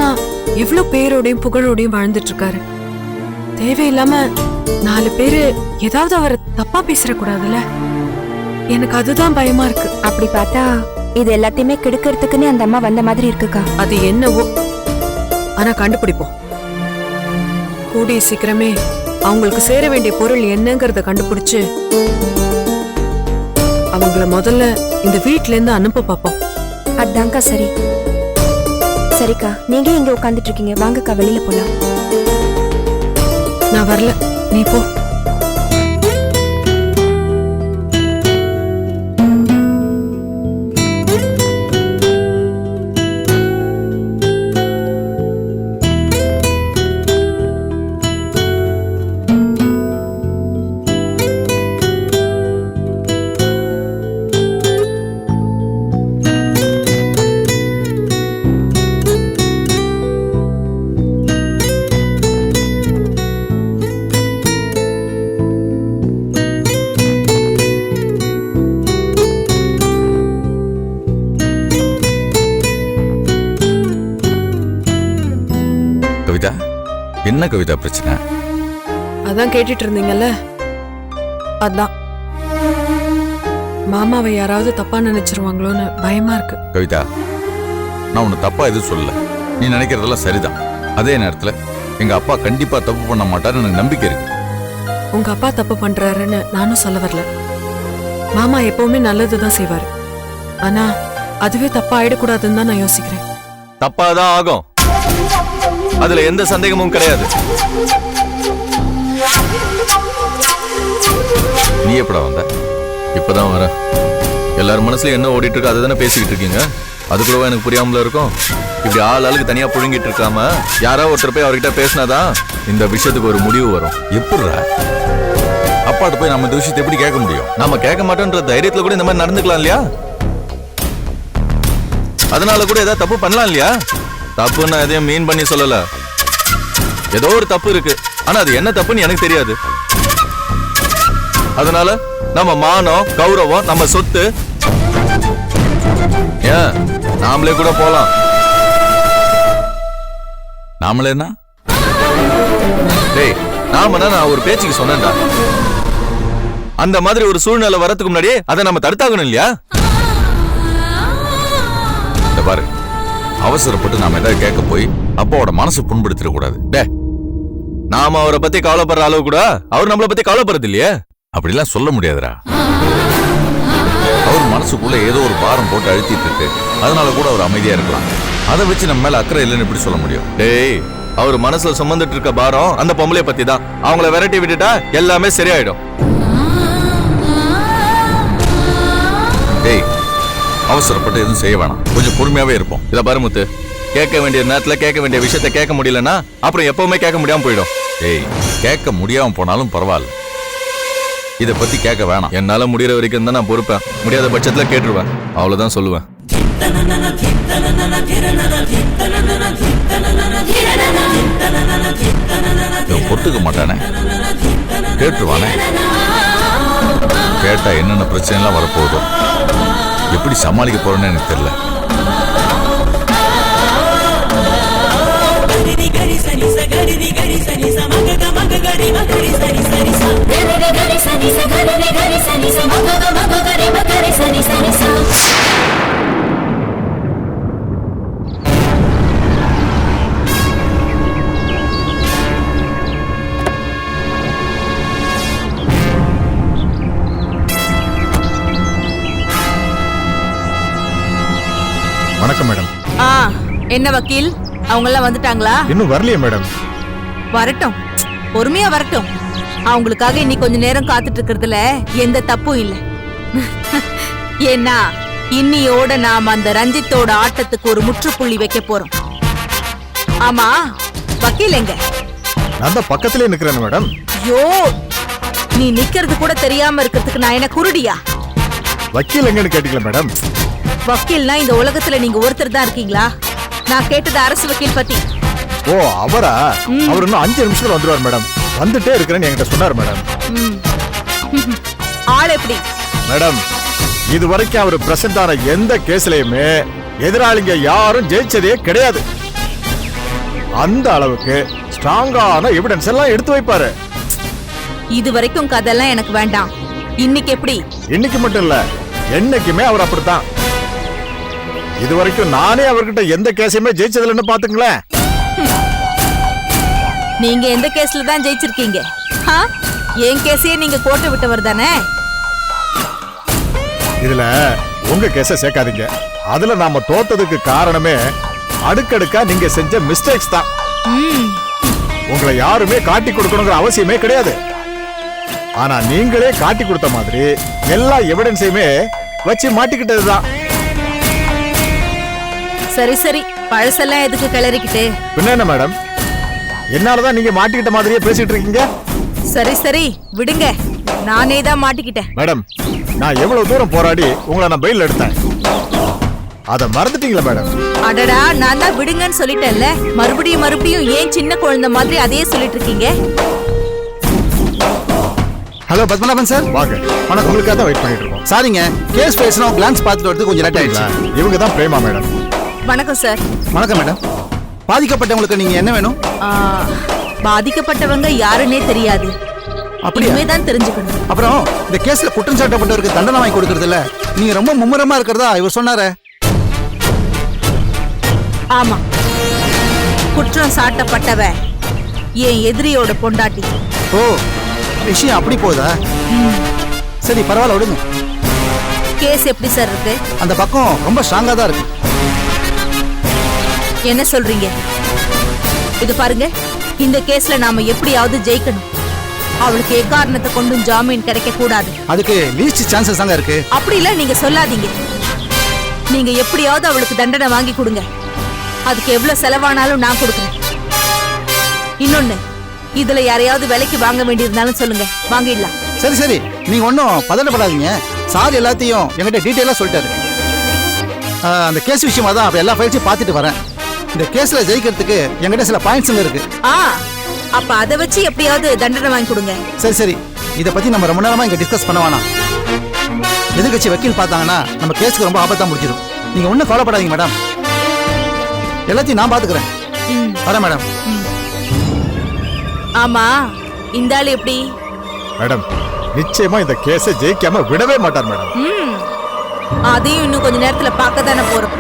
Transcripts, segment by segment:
வருஷமா எவ்வளவு பேரோடையும் புகழோடையும் வாழ்ந்துட்டு இருக்காரு. தேவையில்லாம 4 பேரு ஏதாவது அவரை தப்பா பேசக்கூடாதுல்ல. எனக்கு அதுதான் பயமா இருக்கு. அப்படி பார்த்தா இது எல்லாத்தையுமே கெடுக்கிறதுக்குன்னு அந்த அம்மா வந்த மாதிரி இருக்குக்கா. அது என்னவோ, ஆனா கண்டுபிடிப்போம். கூடிய சீக்கிரமே அவங்களுக்கு சேர வேண்டிய பொருள் என்னங்கறத கண்டுபிடிச்சு அவங்கள முதல்ல இந்த வீட்ல இருந்து அனுப்ப பாப்போம். அதான்க்கா சரி. சரிக்கா, நீங்க இங்க உட்காந்துட்டு இருக்கீங்க, வாங்கக்கா வெளியில போலாம். நான் வரல, நீ போ. என்ன கவிதா பிரச்சனை? அதான் கேட்டுட்டு இருந்தீங்கல்ல, அதான் மாமாவை யாராவது தப்பா நினைச்சிருவாங்களோன்னு பயமா இருக்கு. கவிதா, நான் உன்னை தப்பா எதுவும் சொல்லல. நீ நினைக்கிறதெல்லாம் சரிதான். அதே நேரத்துல எங்க அப்பா கண்டிப்பா தப்பு பண்ண மாட்டாருன்னு எனக்கு நம்பிக்கை இருக்கு. உங்க அப்பா தப்பு பண்றாருன்னு நானும் சொல்ல வரல. மாமா எப்பவுமே நல்லதுதான் செய்வாரு. ஆனா அதுவே தப்பா ஆயிடக்கூடாதுன்னு தான் நான் யோசிக்கிறேன். தப்பாதான் ஆகும், அதுல எந்த சந்தேகமும் கிடையாது. நீ எப்படா வந்த? இப்பதான் வர. எல்லாரும் மனசுல என்ன ஓடிட்டு இருக்கு அதுதானே பேசிக்கிட்டு இருக்கீங்க. அது கூடவா எனக்கு புரியாமல இருக்கும்? இப்படி ஆளுக்கு தனியா புழுங்கிட்டு இருக்காம யாரோ ஒருத்தர் போய் அவர்கிட்ட பேசினாதான் இந்த விஷயத்துக்கு ஒரு முடிவு வரும். எப்படிடா அப்பாட்ட போய் நம்ம இந்த விஷயத்தை எப்படி கேட்க முடியும்? நம்ம கேட்க மாட்டோன்ற தைரியத்துல கூட இந்த மாதிரி நடந்துக்கலாம் இல்லையா? அதனால கூட ஏதாவது தப்பு பண்ணலாம் இல்லையா? தப்புன்னு எதையும் மீன் பண்ணி சொல்லல. ஏதோ ஒரு தப்பு இருக்கு, ஆனா அது என்ன தப்புன்னு எனக்கு தெரியாது. அதனால நம்ம மானம், கௌரவம், நம்ம சொத்து, ஏன் நாமளே கூட போலாம். நாமளேனா டேய், நாமனா நான் ஒரு பேச்சுக்கு சொன்னேன்டா. அந்த மாதிரி ஒரு சூழ்நிலை வரதுக்கு முன்னாடியே அதை நம்ம தடுத்தாகணும் இல்லையா? இந்த பாரு, அவசரப்பட்டு நாம ஏதாவது கேட்க போய் அப்பாவோட மனசு புண்படுத்திட கூடாது. டே, நாம அவரை பத்தி கவலைப்படுற அளவு கூட அவர் நம்மளை பத்தி கவலைப்படுறது இல்லையே. அப்படிலாம் சொல்ல முடியாதுடா. அவர் மனசுக்குள்ள ஏதோ ஒரு பாரம் போட்டு அழுத்திட்டு இருக்கு. அதனால கூட அவர் அமைதியா இருக்கலாம். அதை வச்சு நம்ம மேல அக்கறை இல்லைன்னு எப்படி சொல்ல முடியும்? டேய், அவர் மனசுல சுமந்துட்டு இருக்க பாரம் அந்த பொம்பளைய பத்தி தான். அவங்கள விரட்டி விட்டுட்டா எல்லாமே சரியாயிடும். டேய், அவசரப்பட்டு எதுவும் செய்ய வேணாம், கொஞ்சம் பொறுமையாவே இருப்போம். இத பாரு முத்து, கேட்க வேண்டிய நேரத்துல கேட்க வேண்டிய விஷயத்த கேட்க முடியலன்னா அப்புறம் எப்பவுமே கேட்க முடியாம போயிடும். டேய், கேட்க முடியாம போனாலும் பரவாயில்ல, இத பத்தி கேட்க வேணாம். என்னால முடியற வரைக்கும் தான் நான் பொறுப்பேன். முடியாத பட்சத்துல கேட்டுருவேன், அவ்வளவுதான் சொல்லுவேன். பொறுத்துக்க மாட்டானே, கேட்டுருவானே. கேட்டா என்னென்ன பிரச்சனை எல்லாம் வரப்போகுதோ, எப்படி சமாளிக்க போறேன்னு எனக்கு தெரியல. வணக்கம் மேடம். என்ன வக்கீல், அவங்க எல்லாம் வந்துட்டாங்களா? இன்னும் வரலையே மேடம். வரட்டும், பொறுமையா வரட்டும். அவங்களுக்காக இன்னைக்கு கொஞ்ச நேரம் காத்துட்டு இருக்கிறதுல எந்த தப்பும் இல்ல. ஏன்னா இன்னியோட நாம அந்த ரஞ்சித்தோட ஆட்டத்துக்கு ஒரு முற்றுப்புள்ளி வைக்க போறோம். ஆமா, வக்கீல் எங்க? நான் தான் பக்கத்திலே நிக்கிறேன் மேடம். ஐயோ, நீ நிக்கிறது கூட தெரியாம இருக்கிறதுக்கு நான் என்ன குருடியா? வக்கீல் எங்கன்னு கேட்டீங்களா மேடம்? வக்கீல்னா இந்த உலகத்துல நீங்க ஒருத்தர் தான் இருக்கீங்களா? நான் கேட்டது அரசு வக்கீல் பத்தி. ஓ, அவரா? அவர் இன்னும் 5 நிமிஷத்துல வந்துருவார் மேடம். வந்துட்டே இருக்கிறேன்னு என்கிட்ட சொன்னார் மேடம். ஆள் எப்படி மேடம்? இது வரைக்கும் அவர் பிரசன்ட் ஆன எந்த கேஸ்லயுமே எதிராளிங்க யாரும் ஜெயிச்சதே கிடையாது. அந்த அளவுக்கு ஸ்ட்ராங்கான எவிடன்ஸ் எல்லாம் எடுத்து வைப்பாரு. இது வரைக்கும் கதையெல்லாம் எனக்கு வேண்டாம். இன்னைக்கு எப்படி? இன்னைக்கு மட்டும் இல்ல, என்னைக்குமே அவர் அப்படித்தான். இது வரைக்கும் நானே அவர்கிட்ட எந்த கேஸையுமே ஜெயிச்சதில்லைன்னு பாத்துங்களேன். நீங்க எந்த கேஸ்ல தான் ஜெயிச்சிருக்கீங்க? என் கேஸையே நீங்க கோட்டை விட்டவர் தானே. இதுல உங்க கேஸ சேர்க்காதீங்க. அதுல நாம தோத்ததுக்கு காரணமே அடுக்கடுக்கா நீங்க செஞ்ச மிஸ்டேக்ஸ் தான். உங்களை யாருமே காட்டி கொடுக்கணுங்கிற அவசியமே கிடையாது. ஆனா நீங்களே காட்டி கொடுத்த மாதிரி எல்லா எவிடன்ஸையுமே வச்சு மாட்டிக்கிட்டதுதான். சரி சரி, பழசெல்லாம் எதுக்கு கிளறிக்கிட்டு? பின்ன என்ன மேடம், என்னாலதான் நீங்க மாட்டிக்கிட்ட மாதிரியே பேசிட்டு இருக்கீங்க. சரி சரி விடுங்க, நானே தான் மாட்டிக்கிட்டேன். மேடம், நான் எவ்வளவு தூரம் போராடி உங்களை நான் பெயில் எடுத்தேன், அத மறந்துட்டீங்களா மேடம்? அடடா, நான் தான் விடுங்கன்னு சொல்லிட்டேன்ல, மறுபடியும் மறுபடியும் ஏன் சின்ன குழந்தை மாதிரி அதையே சொல்லிட்டு இருக்கீங்க? ஹலோ பத்மநாபன் சார், வாங்க. ஆனா உங்களுக்காக தான் வெயிட் பண்ணிட்டு இருக்கோம். சாரிங்க, கேஸ் பேசணும், கிளான்ஸ் பார்த்துட்டு வரது கொஞ்சம் லேட் ஆயிடுச்சு. இவங்க தான் பிரேமா மேடம். வணக்கம் சார். வணக்கம் மேடம். பாதிக்கப்பட்டவங்களுக்கு நீங்க என்ன வேணும்? பாதிக்கப்பட்டவங்க யாருன்னே தெரியாது, அப்படியே தான் தெரிஞ்சுக்கணும். அப்புறம் இந்த கேஸ்ல குற்றம் சாட்டப்பட்டவருக்கு தண்டனை வாங்கி கொடுக்கறதுல நீங்க ரொம்ப மும்முரமா இருக்கிறதா இவர் சொன்னாரு. ஆமா, குற்றம் சாட்டப்பட்டவ என் எதிரியோட பொண்டாட்டி. ஓ, விஷயம் அப்படி போகுதா? சரி பரவாயில்ல, விடுங்க. கேஸ் எப்படி சார் இருக்கு? அந்த பக்கம் ரொம்ப ஸ்ட்ராங்கா தான் இருக்கு. என்ன சொல்றீங்க? இது பாருங்க, இந்த கேஸ்ல நாம எப்படியாவது ஜெயிக்கணும். அவளுக்கு எக்காரணத்தை கொண்டும் ஜாமீன் கிடைக்க கூடாது. அதுக்கு லீஸ்ட் சான்சஸ் தாங்க இருக்கு. அப்படி இல்ல, நீங்க சொல்லாதீங்க. நீங்க எப்படியாவது அவளுக்கு தண்டனை வாங்கி கொடுங்க. அதுக்கு எவ்வளவு செலவானாலும் நான் கொடுக்குறேன். இன்னொன்னு, இதுல யாரையாவது விலைக்கு வாங்க வேண்டியிருந்தாலும் சொல்லுங்க, வாங்கிடலாம். சரி சரி, நீங்க ஒன்னும் பதட்டப்படாதீங்க. சார் எல்லாத்தையும் என்கிட்ட டீட்டெயிலா சொல்லிட்டாரு. அந்த கேஸ் விஷயமா தான் எல்லா ஃபைல்ஸையும் பார்த்துட்டு வரேன். இந்த கேஸ்ல ஜெயிக்கிறதுக்கு என்கிட்ட சில பாயிண்ட்ஸ் இருக்கு. அப்ப அதை வச்சு எப்படியாவது தண்டனை வாங்கி கொடுங்க. சரி சரி, இத பத்தி நம்ம ரொம்ப நேரமா இங்க டிஸ்கஸ் பண்ண வேணாம். எதிர்கட்சி வக்கீல் பார்த்தாங்கன்னா நம்ம கேஸ்க்கு ரொம்ப ஆபத்தா முடிச்சிடும். நீங்க ஒன்னும் கவலைப்படாதீங்க மேடம், எல்லாத்தையும் நான் பாத்துக்கிறேன். வரேன் மேடம். ஆமா, இந்த ஆள் எப்படி? மேடம், நிச்சயமா இந்த கேஸை ஜெயிக்காம விடவே மாட்டார் மேடம். அதையும் இன்னும் கொஞ்ச நேரத்துல பார்க்க தானே போறோம்.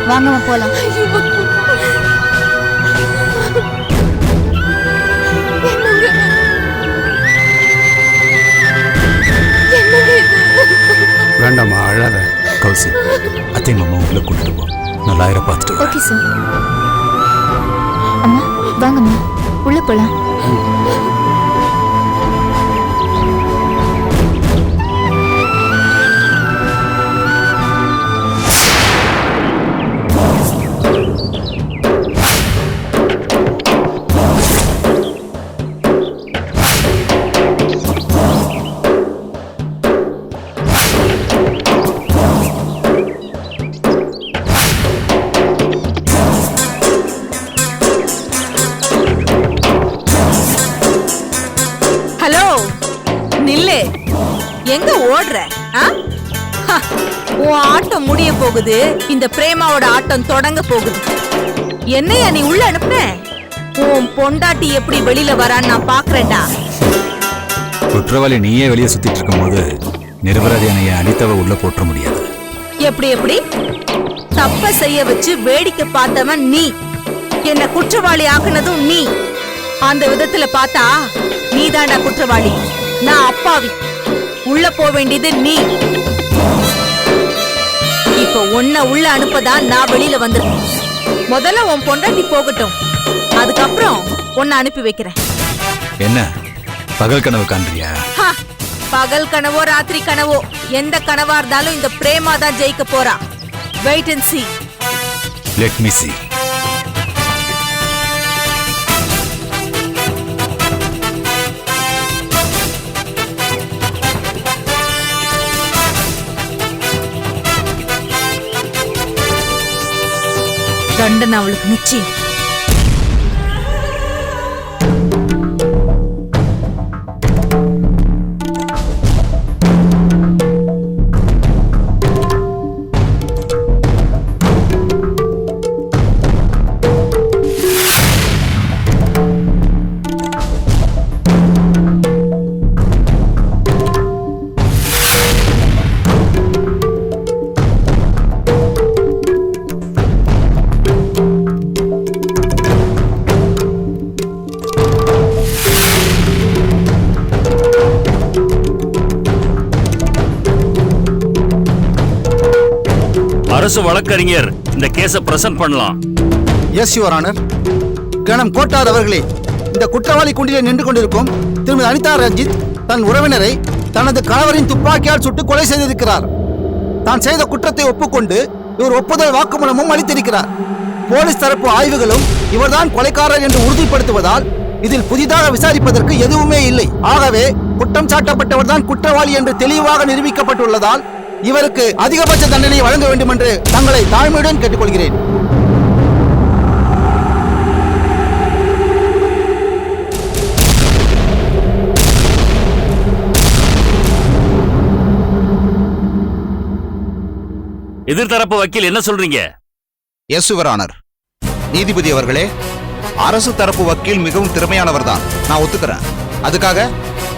வாங்கம்மா போலாம். வேண்டாம்மா, அழாத. கௌசி, அத்தை மாமா உள்ள கூட்டிட்டு போ, நான் லாயரை பார்த்துட்டு ஓகே சார். அம்மா வாங்கம்மா, உள்ள போலாம். எங்க ஓடுற? உன் ஆட்டம் முடிய போகுது, இந்த பிரேமாவோட ஆட்டம் தொடங்க போகுது. என்னையா நீ உள்ள அனுப்புன? உன் பொண்டாட்டி எப்படி வெளியில வரான்னு நான் பாக்குறேன்டா. குற்றவாளி நீயே வெளியே சுத்திட்டு இருக்கும் போது நிரபராதியான அனிதாவை உள்ள போற்ற முடியாது. எப்படி எப்படி தப்ப செய்ய வச்சு வேடிக்கை பார்த்தவன் நீ, என்ன குற்றவாளி ஆக்குனதும் நீ. அந்த விதத்துல பார்த்தா நீ தாண்டா குற்றவாளி, நான் அப்பாவி. உள்ள போக வேண்டியது நீ. இப்ப உன்னை உள்ள அனுப்பதான் நான் வெளியில வந்திருக்கேன். முதல்ல உன் பொண்டாட்டி போகட்டும், அதுக்கப்புறம் உன்னை அனுப்பி வைக்கிறேன். என்ன பகல் கனவு காண்றியா? ஹா, பகல் கனவோ ராத்திரி கனவோ எந்த கனவா இருந்தாலும் இந்த பிரேமா தான் ஜெயிக்க போறா. Wait and see. Let me see. தண்டனை அவளுக்கு நிச்சயம். அரசு வழக்கறிஞர் இந்த கேஸை பிரசன்ட் பண்ணலாம். Yes your honour. கணம் கோட்டார் அவர்களே, இந்த குற்றவாளி குண்டிலே நின்று கொண்டிருக்கும் திருமதி அனிதா ரஞ்சித் தன் உறவினரை தனது கணவரின் துப்பாக்கியால் சுட்டு கொலை செய்திருக்கிறார். தான் செய்த குற்றத்தை ஒப்புக்கொண்டு இவர் ஒப்புதல் வாக்குமூலமும் அளித்திருக்கிறார். போலீஸ் தரப்பு ஆய்வுகளும் இவர்தான் கொலைக்காரர் என்று உறுதிப்படுத்துவதால் இதில் புதிதாக விசாரிப்பதற்கு எதுவுமே இல்லை. ஆகவே குற்றம் சாட்டப்பட்டவர் தான் குற்றவாளி என்று தெளிவாக நிரூபிக்கப்பட்டுள்ளதால் இவருக்கு அதிகபட்ச தண்டனை வழங்க வேண்டும் என்று தங்களை தாழ்மையுடன் கேட்டுக்கொள்கிறேன். எதிர்த்தரப்பு வக்கீல் என்ன சொல்றீங்க? Yes your honour. நீதிபதி அவர்களே, அரசு தரப்பு வக்கீல் மிகவும் திறமையானவர் தான், நான் ஒத்துக்கிறேன். அதுக்காக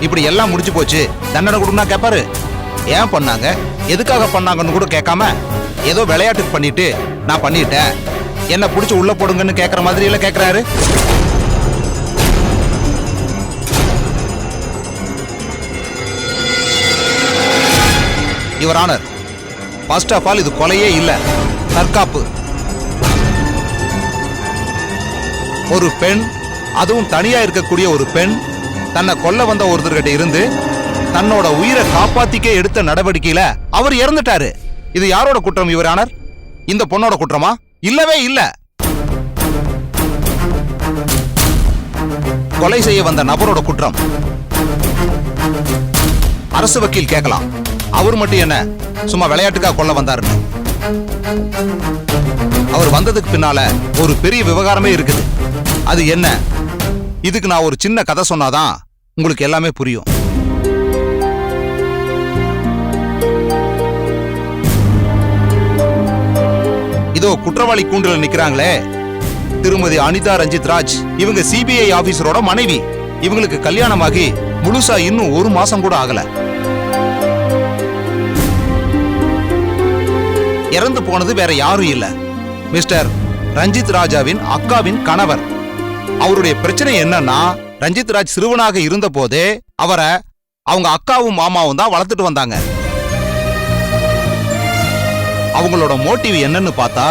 இப்படி எல்லாம் முடிஞ்சு போச்சு தண்டனை கொடுனா கேட்பாரு? ஏன் பண்ணாங்க, எதுக்காக பண்ணாங்கன்னு கூட கேட்காம ஏதோ விளையாட்டுக்கு பண்ணிட்டு நான் பண்ணிட்டேன், என்ன பிடிச்சி உள்ள போடுங்கன்னு கேட்கற மாதிரி எல்லாம் கேட்கிறாரு. Your honour, first of all இது கொலையே இல்ல, தற்காப்பு. ஒரு பெண், அதுவும் தனியா இருக்கக்கூடிய ஒரு பெண், தன்னை கொல்ல வந்த ஒருத்தர்கிட்ட இருந்து தன்னோட உயிரை காப்பாத்திக்க எடுத்த நடவடிக்கையில அவர் இறந்துட்டாரு. இது யாரோட குற்றம் யுவர் ஆனர்? இந்த பொண்ணோட குற்றமா? இல்லவே இல்ல. கொலை செய்ய வந்த நபரோட குற்றம். அரசு வக்கீல் கேட்கலாம், அவர் மட்டும் என்ன சும்மா விளையாட்டுக்கா கொல்ல வந்தாருன்னு? அவர் வந்ததுக்கு பின்னால ஒரு பெரிய விவகாரமே இருக்குது. அது என்ன? இதுக்கு நான் ஒரு சின்ன கதை சொன்னாதான் உங்களுக்கு எல்லாமே புரியும். இதோ குற்றவாளி கூண்டில் நிக்கிறாங்களே, திருமதி அனிதா ரஞ்சித் ராஜ், இவங்க சிபிஐ ஆபீசரோட மனைவி. இவங்களுக்கு கல்யாணமாகி முழுசா இன்னும் 1 மாசம் கூட ஆகல. இறந்து போனது வேற யாரும் இல்ல, மிஸ்டர் ரஞ்சித் ராஜாவின் அக்காவின் கணவர். அவருடைய பிரச்சனை என்னன்னா, ரஞ்சித் ராஜ் சிறுவனாக இருந்த போதே அவரை அவங்க அக்காவும் மாமாவும் தான் வளர்த்துட்டு வந்தாங்க. அவங்களோட மோட்டிவ் என்னன்னு பார்த்தா,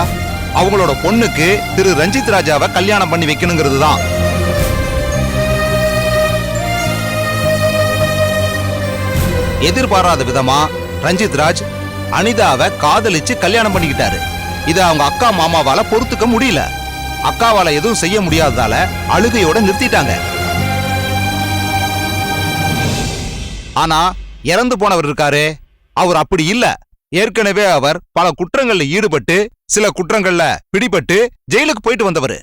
அவங்களோட பொண்ணுக்கு திரு ரஞ்சித் ராஜாவை கல்யாணம் பண்ணி வைக்கணுங்கிறது தான். எதிர்பாராத விதமா ரஞ்சித் ராஜ் அனிதாவை காதலிச்சு கல்யாணம் பண்ணிக்கிட்டாரு. இதை அவங்க அக்கா மாமாவால பொறுத்துக்க முடியல. அக்காவால எதுவும் செய்ய முடியாததால அழுகையோட நிறுத்திட்டாங்க. ஆனா இறந்து போனவர் இருக்காரு, அவர் அப்படி இல்ல. ஏற்கனவே அவர் பல குற்றங்கள்ல ஈடுபட்டு சில குற்றங்கள்ல பிடிபட்டு ஜெயிலுக்கு போயிட்டு வந்தவர்.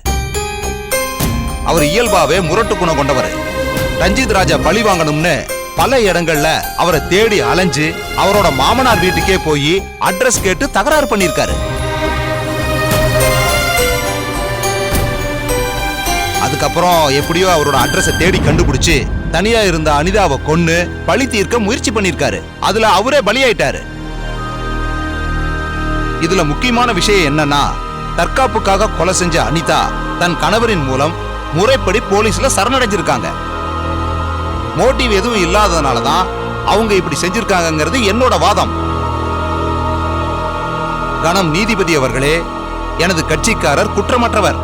அவர் இயல்பாவே முரட்டு குணம் கொண்டவர். ரஞ்சித் ராஜா பழி வாங்கணும்னு பல இடங்கள்ல அவரை தேடி அலைஞ்சு அவரோட மாமனார் வீட்டுக்கே போய் அட்ரஸ் கேட்டு தகராறு பண்ணிருக்காரு. அதுக்கப்புறம் எப்படியோ அவரோட அட்ரஸை தேடி கண்டுபிடிச்சு தனியா இருந்த அனிதாவை கொன்னு பழி தீர்க்க முயற்சி பண்ணிருக்காரு. அதுல அவரே பலியாயிட்டாரு. இதுல முக்கியமான விஷயம் என்னன்னா, தற்காப்புக்காக கொலை செஞ்ச அனிதா தன் கணவரின் மூலம் முறைப்படி போலீஸ்ல சரணடைஞ்சிருக்காங்க. மோட்டிவ் எதுவும் இல்லாததுனாலதான் அவங்க இப்படி செஞ்சிருக்காங்கிறது என்னோட வாதம். கணம் நீதிபதி அவர்களே, எனது கட்சிக்காரர் குற்றமற்றவர்.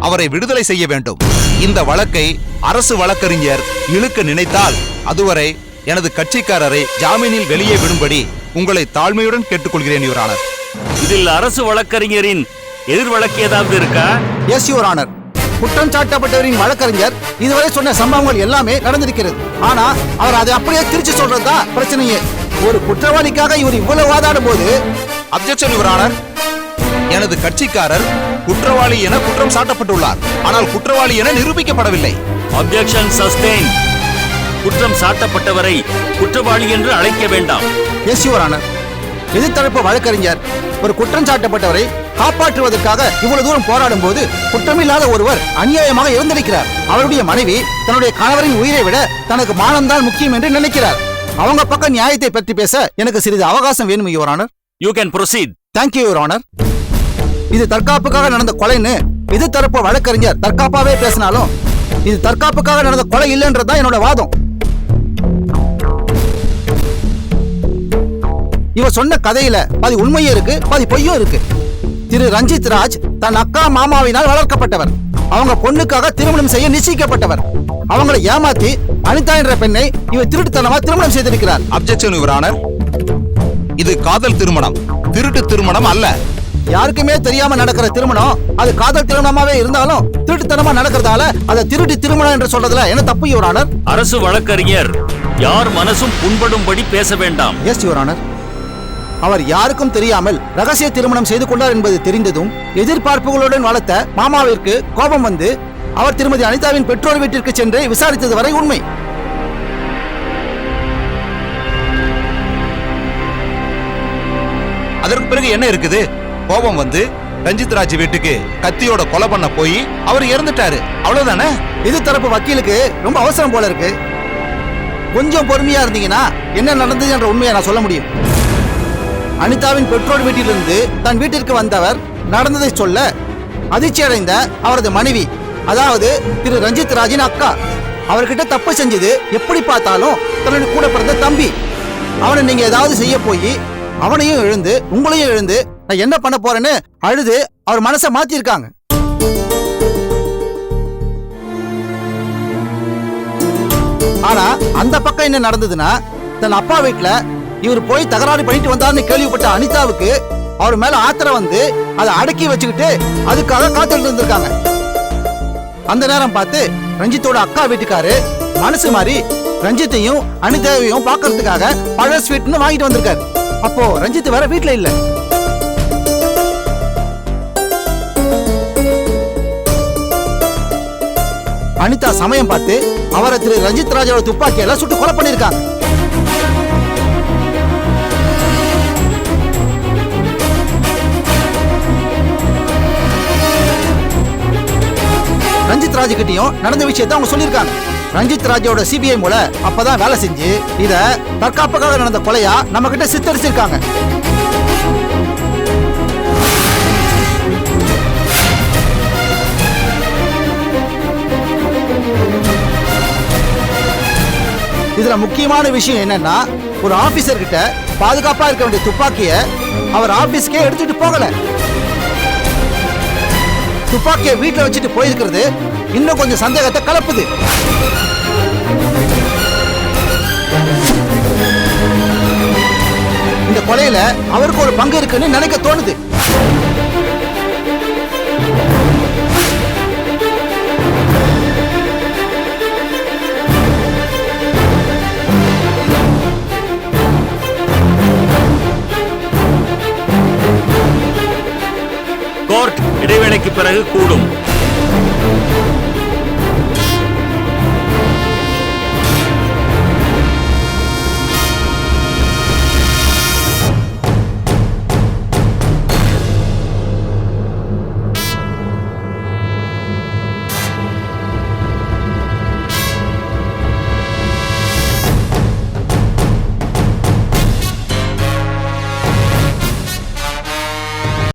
அவரை விடுதலை செய்ய வேண்டும். இந்த வழக்கை அரசு வழக்கறிஞர் இழுக்க நினைத்தால் அதுவரை எனது கட்சிக்காரரை ஜாமீனில் வெளியே விடும்படி உங்களை தாழ்மையுடன் கேட்டுக்கொள்கிறேன் யுவர் ஆனர். இதில் அரசு வழக்கறிஞரின் எதிர் வழக்கு ஏதாவது இருக்கா? Yes your honour. குற்றம் சாட்டப்பட்டவரின் வழக்கறிஞர் இதுவரை சொன்ன சம்பவங்கள் எல்லாமே நடந்திருக்கிறது. ஆனா அவர் அதை அப்படியே திருச்சி சொல்றதுதான் பிரச்சனையே. ஒரு குற்றவாளிக்காக இவர் இவ்வளவு வாதாடும் போது அப்ஜெக்ஷன் யுவர் ஆனர். எனது கட்சிக்காரர் குற்றவாளி என குற்றம் சாட்டப்பட்டுள்ளார். ஆனால் குற்றவாளி என நிரூபிக்கப்படவில்லை. Objection sustain. குற்றம் சாட்டப்பட்டவரை குற்றவாளி என்று அழைக்க வேண்டாம். Yes your honour. எதிர்த்தரப்பு வழக்கறிஞர் ஒரு குற்றம் சாட்டப்பட்டவரை காப்பாற்றுவதற்காக இவ்வளவு தூரம் போராடும் போது குற்றமில்லாத ஒருவர் அநியாயமாக இறந்திருக்கிறார். அவருடைய மனைவி தன்னுடைய கணவரின் உயிரை விட தனக்கு மானம்தான் முக்கியம் என்று நினைக்கிறார். அவங்க பக்கம் நியாயத்தை பற்றி பேச எனக்கு சிறிது அவகாசம் வேணும் your honour. You can proceed. Thank you your honour. இது தற்காப்புக்காக நடந்த கொலைன்னு எதிர்த்தரப்பு வழக்கறிஞர் தற்காப்பாவே பேசினாலும் இது தற்காப்புக்காக நடந்த கொலை இல்லைன்றதுதான் என்னோட வாதம். இவ சொன்ன கதையில பாதி உண்மையும் இருக்கு, பாதி பொய்யும் இருக்கு. திரு ரஞ்சித் ராஜ் தன் அக்கா மாமாவினால் வளர்க்கப்பட்டவர். அவங்க பொண்ணுக்காக திருமணம் செய்ய நிச்சயிக்கப்பட்டவர். அவங்களை ஏமாத்தி அனிதா என்ற பெண்ணை இவர் திருட்டுத்தனமா திருமணம் செய்திருக்கிறார். Objection your honour. இது காதல் திருமணம், திருட்டு திருமணம் அல்ல. யாருக்குமே தெரியாம நடக்கிற திருமணம் அது காதல் திருமணமாவே இருந்தாலும் திருட்டுத்தனமா நடக்கிறதால அதை திருட்டு திருமணம் என்று சொல்றதுல என்ன தப்பு யுவர் ஆனர்? அரசு வழக்கறிஞர் யார் மனசும் புண்படும்படி பேச வேண்டாம். Yes your honour. அவர் யாருக்கும் தெரியாமல் ரகசிய திருமணம் செய்து கொண்டார் என்பது தெரிந்ததும் எதிர்பார்ப்புகளுடன் வளர்த்த மாமாவிற்கு கோபம் வந்து அவர் திருமதி அனிதாவின் பெற்றோர் வீட்டிற்கு சென்று விசாரித்தது வரை உண்மை. அதற்கு பிறகு என்ன இருக்குது? கோபம் வந்து ரஞ்சித் ராஜ் வீட்டுக்கு கத்தியோட கொலை பண்ண போய் அவர் இறந்துட்டாரு. அவ்வளவுதானே? இது தரப்பு வக்கீலுக்கு ரொம்ப அவசரம் போல இருக்கு. கொஞ்சம் பொறுமையா இருந்தீங்கன்னா என்ன நடந்தது என்ற உண்மையை நான் சொல்ல முடியும். அனிதாவின் பெற்றோர் வீட்டிலிருந்து தன் வீட்டிற்கு வந்தவர் நடந்ததை சொல்ல அதிர்ச்சி அடைந்த அவரது மனைவி, அதாவது திரு ரஞ்சித் ராஜின் அக்கா, அவர்கிட்ட தப்பு செஞ்சது எப்படி பார்த்தாலும் தன்னுடைய கூட பிறந்த தம்பி. அவனை நீங்க ஏதாவது செய்ய போய் அவனையும் எழுந்து உங்களையும் எழுந்து நான் என்ன பண்ண போறேன்னு அழுது அவர் மனசை மாத்திருக்காங்க. ஆனா அந்த பக்கம் என்ன நடந்ததுன்னா, தன் அப்பா வீட்டுல இவர் போய் தகராறு பண்ணிட்டு வந்தார்னு கேள்விப்பட்ட அனிதாவுக்கு அவர் மேல ஆத்திரம் வந்து அதை அடக்கி வச்சுக்கிட்டு அதுக்காக காத்துட்டு இருந்திருக்காங்க. அந்த நேரம் பார்த்து ரஞ்சித்தோட அக்கா வீட்டுக்காரு மனசு மாறி ரஞ்சித்தையும் அனிதாவையும் பாக்குறதுக்காக பழ ஸ்வீட்னு வாங்கிட்டு வந்திருக்காரு. அப்போ ரஞ்சித் வேற வீட்டுல இல்ல. அனிதா சமயம் பார்த்து அவரை திரு ரஞ்சித் ராஜோட துப்பாக்கியால சுட்டு கொலை பண்ணிருக்காங்க. ரஞ்சித் ராஜ் கிட்டயும் நடந்த விஷயத்தை அவங்க சொல்லியிருக்காங்க. ரஞ்சித் ராஜோட சிபிஐ மூல அப்பதான் வேலை செஞ்சு இத தற்காப்புக்காக நடந்த கொலையா நம்ம கிட்ட சித்தரிச்சிருக்காங்க. இதுல முக்கியமான விஷயம் என்னன்னா, ஒரு ஆபீசர் கிட்ட பாதுகாப்பா இருக்க வேண்டிய துப்பாக்கிய அவர் ஆபீஸ்க்கே எடுத்துட்டு போகல. துப்பாக்கியை வீட்டுல வச்சுட்டு போயிருக்கிறது இன்னும் கொஞ்சம் சந்தேகத்தை கலப்புது. இந்த கொலையில அவருக்கு ஒரு பங்கு இருக்குன்னு நினைக்க தோணுது. கோர்ட் இடைவேளைக்கு பிறகு கூடும்.